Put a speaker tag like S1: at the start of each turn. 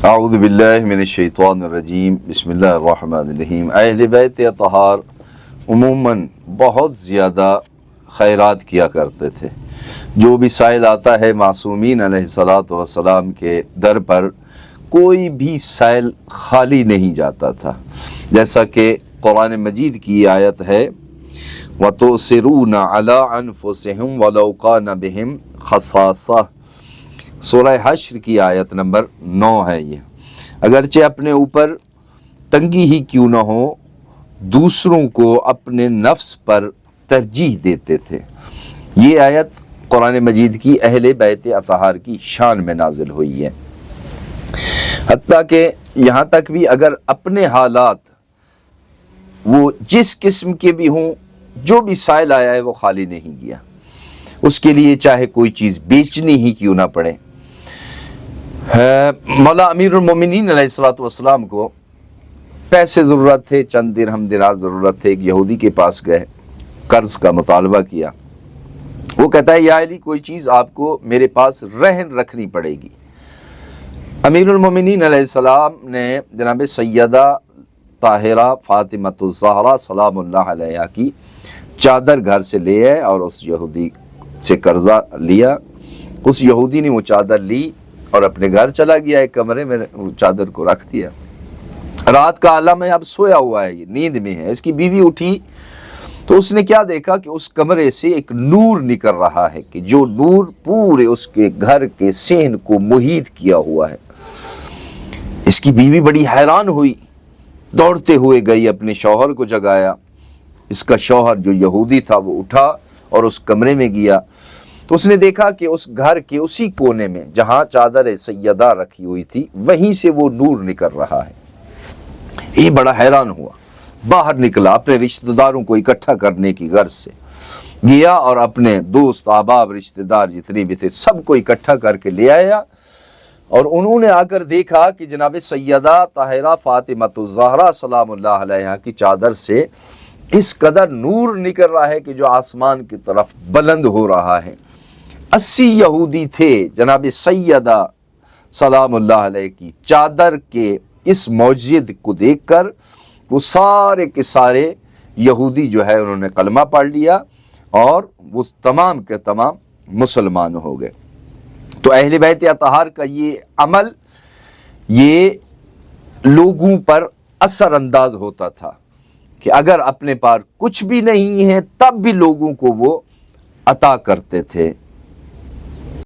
S1: اعوذ باللہ من الشیطان الرجیم بسم اللہ الرحمن الرحیم۔ اہل بیت اطہار عموماً بہت زیادہ خیرات کیا کرتے تھے۔ جو بھی سائل آتا ہے معصومین علیہ الصلاۃ والسلام کے در پر، کوئی بھی سائل خالی نہیں جاتا تھا، جیسا کہ قرآن مجید کی آیت ہے وَتُؤْثِرُونَ عَلَىٰ أَنفُسِهِمْ وَلَوْ كَانَ بِهِمْ خَصَاصَةٌ۔ سورہ حشر کی آیت نمبر 9 ہے یہ۔ اگرچہ اپنے اوپر تنگی ہی کیوں نہ ہو، دوسروں کو اپنے نفس پر ترجیح دیتے تھے۔ یہ آیت قرآن مجید کی اہل بیت اطہار کی شان میں نازل ہوئی ہے۔ حتیٰ کہ یہاں تک بھی اگر اپنے حالات وہ جس قسم کے بھی ہوں، جو بھی سائل آیا ہے وہ خالی نہیں گیا، اس کے لیے چاہے کوئی چیز بیچنی ہی کیوں نہ پڑے۔ مولا امیر المومنین علیہ الصلوۃ والسلام کو پیسے ضرورت تھے، چند درہم دینار ضرورت تھے۔ ایک یہودی کے پاس گئے، قرض کا مطالبہ کیا۔ وہ کہتا ہے یا علی، کوئی چیز آپ کو میرے پاس رہن رکھنی پڑے گی۔ امیر المومنین علیہ السلام نے جناب سیدہ طاہرہ فاطمۃ الزہرا سلام اللہ علیہا کی چادر گھر سے لے آئے اور اس یہودی سے قرضہ لیا۔ اس یہودی نے وہ چادر لی اور اپنے گھر چلا گیا، ایک کمرے میں چادر کو رکھ دیا۔ رات کا عالم ہے، اب سویا ہوا ہے، یہ نیند میں ہے۔ اس کی بیوی اٹھی تو اس نے کیا دیکھا کہ اس کمرے سے ایک نور نکل رہا ہے، کہ جو نور پورے اس کے گھر کے صحن کو محیط کیا ہوا ہے۔ اس کی بیوی بڑی حیران ہوئی، دوڑتے ہوئے گئی، اپنے شوہر کو جگایا۔ اس کا شوہر جو یہودی تھا وہ اٹھا اور اس کمرے میں گیا تو اس نے دیکھا کہ اس گھر کے اسی کونے میں جہاں چادر سیدہ رکھی ہوئی تھی، وہیں سے وہ نور نکل رہا ہے۔ یہ بڑا حیران ہوا، باہر نکلا، اپنے رشتہ داروں کو اکٹھا کرنے کی غرض سے گیا اور اپنے دوست احباب رشتہ دار جتنے بھی تھے سب کو اکٹھا کر کے لے آیا۔ اور انہوں نے آ کر دیکھا کہ جناب سیدہ طاہرہ فاطمۃ الزہرا سلام اللہ علیہا کی چادر سے اس قدر نور نکل رہا ہے کہ جو آسمان کی طرف بلند ہو رہا ہے۔ 80 یہودی تھے، جناب سیدہ سلام اللہ علیہ کی چادر کے اس معجزے کو دیکھ کر وہ سارے کے سارے یہودی جو ہے انہوں نے کلمہ پڑھ لیا اور وہ تمام کے تمام مسلمان ہو گئے۔ تو اہل بیت اطہار کا یہ عمل یہ لوگوں پر اثر انداز ہوتا تھا کہ اگر اپنے پاس کچھ بھی نہیں ہے تب بھی لوگوں کو وہ عطا کرتے تھے۔